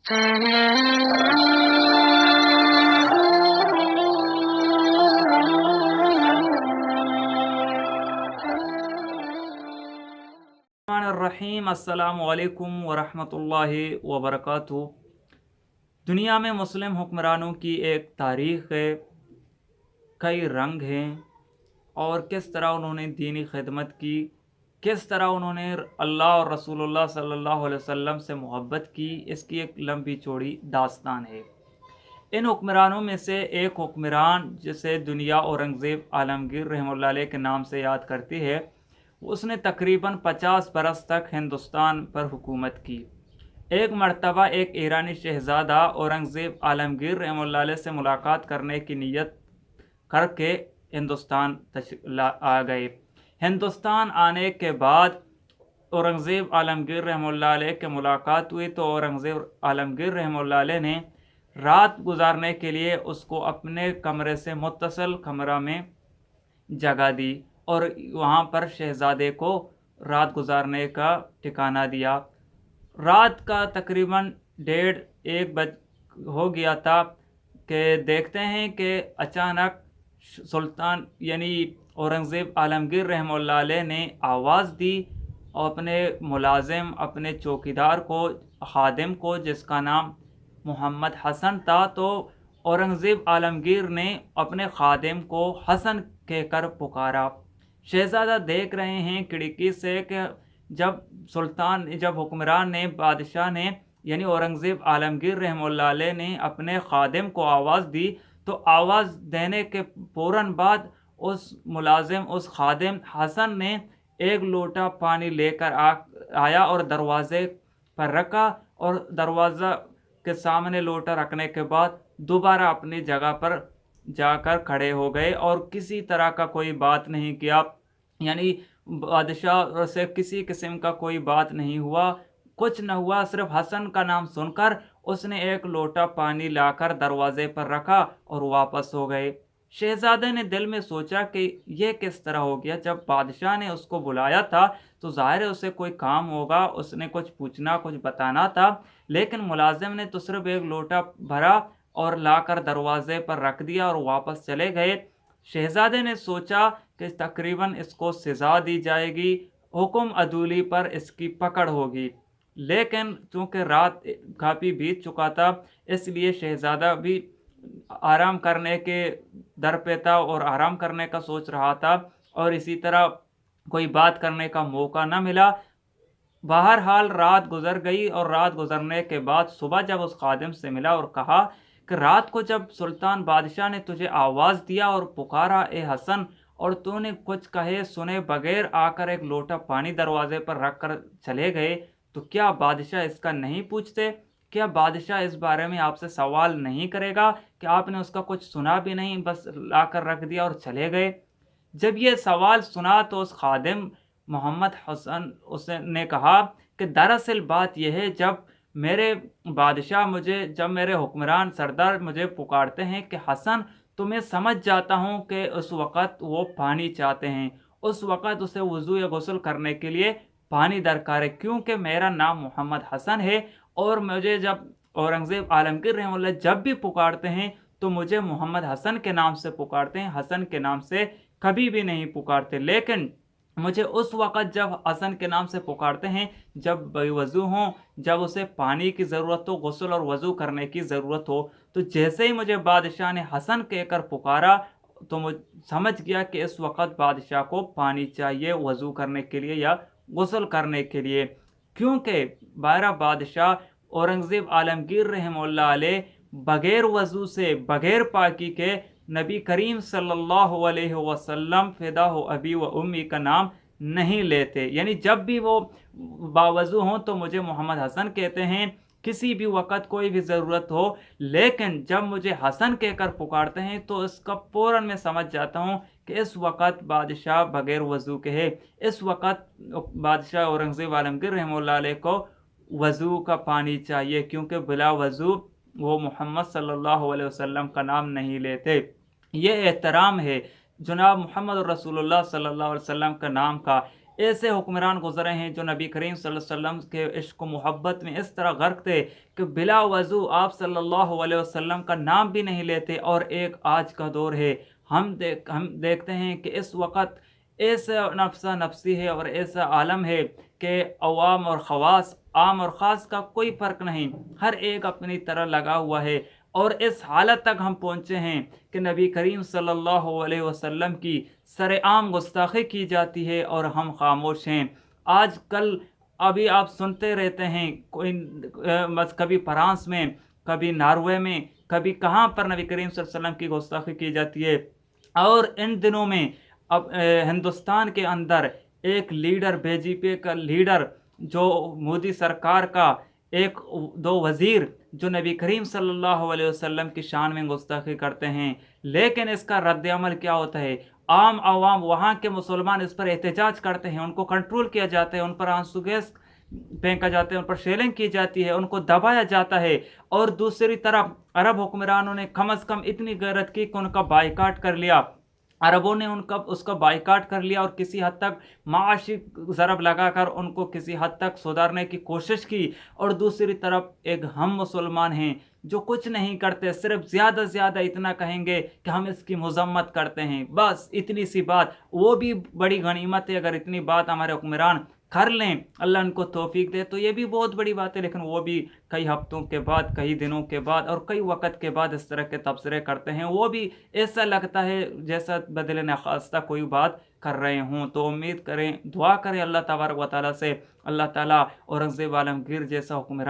रहीम अस्सलामु अलैकुम वरहमतुल्लाहि वबरकातुहू। दुनिया में मुस्लिम हुक्मरानों की एक तारीख़ है, कई रंग हैं और किस तरह उन्होंने दीनी खिदमत की, किस तरह उन्होंने अल्लाह और रसूलुल्लाह सल्लल्लाहु अलैहि वसल्लम से मोहब्बत की, इसकी एक लंबी चौड़ी दास्तान है। इन हुक्मरानों में से एक हुक्मरान जिसे दुनिया औरंगज़ेब आलमगीर रहमतुल्लाह अलैह के नाम से याद करती है, उसने तकरीबन 50 बरस तक हिंदुस्तान पर हुकूमत की। एक मर्तबा एक ईरानी शहज़ादा औरंगज़ेब आलमगीर रहमतुल्लाह अलैह से मुलाकात करने की नीयत करके हिंदुस्तान आ गए। हिंदुस्तान आने के बाद औरंगज़ेब आलमगीर रहमतुल्लाह अलैह के मुलाकात हुई तो औरंगज़ेब आलमगीर रहमतुल्लाह अलैह ने रात गुजारने के लिए उसको अपने कमरे से मुत्तसल कमरा में जगह दी और वहाँ पर शहज़ादे को रात गुजारने का ठिकाना दिया। रात का तकरीबन 1:30 बज हो गया था कि देखते हैं कि अचानक सुल्तान यानी औरंगज़ेब आलमगीर रहमतुल्लाह अलैह ने आवाज़ दी और अपने मुलाजिम, अपने चौकीदार को, खादिम को, जिसका नाम मोहम्मद हसन था, तो औरंगज़ेब आलमगीर ने अपने खादिम को हसन कहकर पुकारा। शहज़ादा देख रहे हैं खिड़की से कि जब हुक्मरान ने, बादशाह ने यानी औरंगज़ेब आलमगीर रहमतुल्लाह अलैह ने अपने खादिम को आवाज़ दी, तो आवाज़ देने के फ़ौरन बाद उस मुलाजिम, उस खादिम हसन ने एक लोटा पानी लेकर आया और दरवाज़े पर रखा और दरवाज़ा के सामने लोटा रखने के बाद दोबारा अपनी जगह पर जाकर खड़े हो गए और किसी तरह का कोई बात नहीं किया, यानी बादशाह से किसी किस्म का कोई बात नहीं हुआ, कुछ न हुआ। सिर्फ हसन का नाम सुनकर उसने एक लोटा पानी लाकर दरवाजे पर रखा और वापस हो गए। शहजादे ने दिल में सोचा कि यह किस तरह हो गया। जब बादशाह ने उसको बुलाया था तो जाहिर है उसे कोई काम होगा, उसने कुछ पूछना, कुछ बताना था, लेकिन मुलाजिम ने तो सिर्फ एक लोटा भरा और लाकर दरवाजे पर रख दिया और वापस चले गए। शहजादे ने सोचा कि तकरीबन इसको सज़ा दी जाएगी, हुक्म अदूली पर इसकी पकड़ होगी, लेकिन चूँकि रात काफ़ी बीत चुका था इसलिए शहज़ादा भी आराम करने के दर पे था और आराम करने का सोच रहा था और इसी तरह कोई बात करने का मौका न मिला। बहरहाल रात गुजर गई और रात गुजरने के बाद सुबह जब उस खादिम से मिला और कहा कि रात को जब सुल्तान बादशाह ने तुझे आवाज़ दिया और पुकारा ए हसन, और तूने कुछ कहे सुने बगैर आकर एक लोटा पानी दरवाजे पर रख कर चले गए, तो क्या बादशाह इसका नहीं पूछते? क्या बादशाह इस बारे में आपसे सवाल नहीं करेगा कि आपने उसका कुछ सुना भी नहीं, बस लाकर रख दिया और चले गए? जब ये सवाल सुना तो उस खादिम मोहम्मद हसन उसने कहा कि दरअसल बात यह है, जब मेरे हुक्मरान सरदार मुझे पुकारते हैं कि हसन, तो मैं समझ जाता हूँ कि उस वक़्त वो पानी चाहते हैं, उस वक़्त उसे वज़ू या गुस्ल करने के लिए पानी दरकार है, क्योंकि मेरा नाम मोहम्मद हसन है और मुझे जब औरंगज़ेब आलमगीर रहमतुल्लाह जब भी पुकारते हैं तो मुझे मोहम्मद हसन के नाम से पुकारते हैं, हसन के नाम से कभी भी नहीं पुकारते। लेकिन मुझे उस वक़्त जब हसन के नाम से पुकारते हैं जब बेवज़ू हों, जब उसे पानी की ज़रूरत हो, गुस्ल और वज़ू करने की ज़रूरत हो। तो जैसे ही मुझे बादशाह ने हसन कहकर पुकारा तो मैं समझ गया कि इस वक़्त बादशाह को पानी चाहिए वज़ू करने के लिए या गुस्ल करने के लिए, क्योंकि बारह बादशाह औरंगज़ेब आलमगीर रहमतुल्लाह अलैह बग़ैर वज़ू से, बग़ैर पाकी के नबी करीम सल्लल्लाहु अलैहि वसल्लम फ़िदा हो अबी व उम्मी का नाम नहीं लेते। यानी जब भी वो बावज़ू हों तो मुझे मोहम्मद हसन कहते हैं, किसी भी वक़्त कोई भी ज़रूरत हो, लेकिन जब मुझे हसन कहकर पुकारते हैं तो इसका फ़ौरन मैं समझ जाता हूँ कि इस वक़्त बादशाह बग़ैर वज़ू के है। इस वक़्त बादशाह औरंगज़ेब आलमगीर रहमतुल्लाह अलैह को वज़ू का पानी चाहिए, क्योंकि बिला वज़ू वो मोहम्मद सल्लल्लाहु अलैहि वसल्लम का नाम नहीं लेते। ये एहतराम है जनाब मोहम्मद रसूलुल्लाह सल्लल्लाहु अलैहि वसल्लम का नाम का। ऐसे हुक्मरान गुजरे हैं जो नबी करीम सल्लल्लाहु अलैहि वसल्लम के इश्क व मोहब्बत में इस तरह गर्क थे कि बिला वजू आप सल्लल्लाहु अलैहि वसल्लम का नाम भी नहीं लेते। और एक आज का दौर है, हम देखते हैं कि इस वक्त ऐसा नफ्सा नफसी है और ऐसा आलम है कि अवाम और ख़वास, आम और ख़ास का कोई फ़र्क नहीं, हर एक अपनी तरह लगा हुआ है। और इस हालत तक हम पहुँचे हैं कि नबी करीम सल्लल्लाहु अलैहि वसल्लम की सरेआम गुस्ताखी की जाती है और हम खामोश हैं। आजकल अभी आप सुनते रहते हैं, कोई बस कभी फ्रांस में, कभी नॉर्वे में, कभी कहाँ पर नबी करीम सल्लल्लाहु अलैहि वसल्लम की गुस्ताखी की जाती है। और इन दिनों में अब हिंदुस्तान के अंदर एक लीडर, बीजेपी का लीडर, जो मोदी सरकार का एक दो वज़ीर जो नबी करीम सल्लल्लाहु अलैहि वसल्लम की शान में गुस्ताखी करते हैं, लेकिन इसका रद्द-ए-अमल क्या होता है? आम आवाम वहाँ के मुसलमान इस पर एहतजाज करते हैं, उनको कंट्रोल किया जाता है, उन पर आंसू गैस फेंका जाता है, उन पर शेलिंग की जाती है, उनको दबाया जाता है। और दूसरी तरफ अरब हुक्मरानों ने कम अज़ कम इतनी गैरत की कि उनका बायकॉट कर लिया। अरबों ने उनका उसका बायकॉट कर लिया और किसी हद तक माशी ज़रब लगाकर उनको किसी हद तक सुधारने की कोशिश की। और दूसरी तरफ एक हम मुसलमान हैं जो कुछ नहीं करते, सिर्फ ज़्यादा से ज़्यादा इतना कहेंगे कि हम इसकी मज़म्मत करते हैं, बस इतनी सी बात। वो भी बड़ी गनीमत है अगर इतनी बात हमारे हुक्मरान कर लें, अल्लाह उनको तौफीक दे तो ये भी बहुत बड़ी बात है। लेकिन वो भी कई हफ्तों के बाद, कई दिनों के बाद और कई वक़्त के बाद इस तरह के तबसरे करते हैं। वो भी ऐसा लगता है जैसा बदिल नख़्वास्ता कोई बात कर रहे हों। तो उम्मीद करें, दुआ करें अल्लाह तबारक व तआला से, अल्लाह ताला औरंगज़ेब आलमगीर जैसा हुक्मरान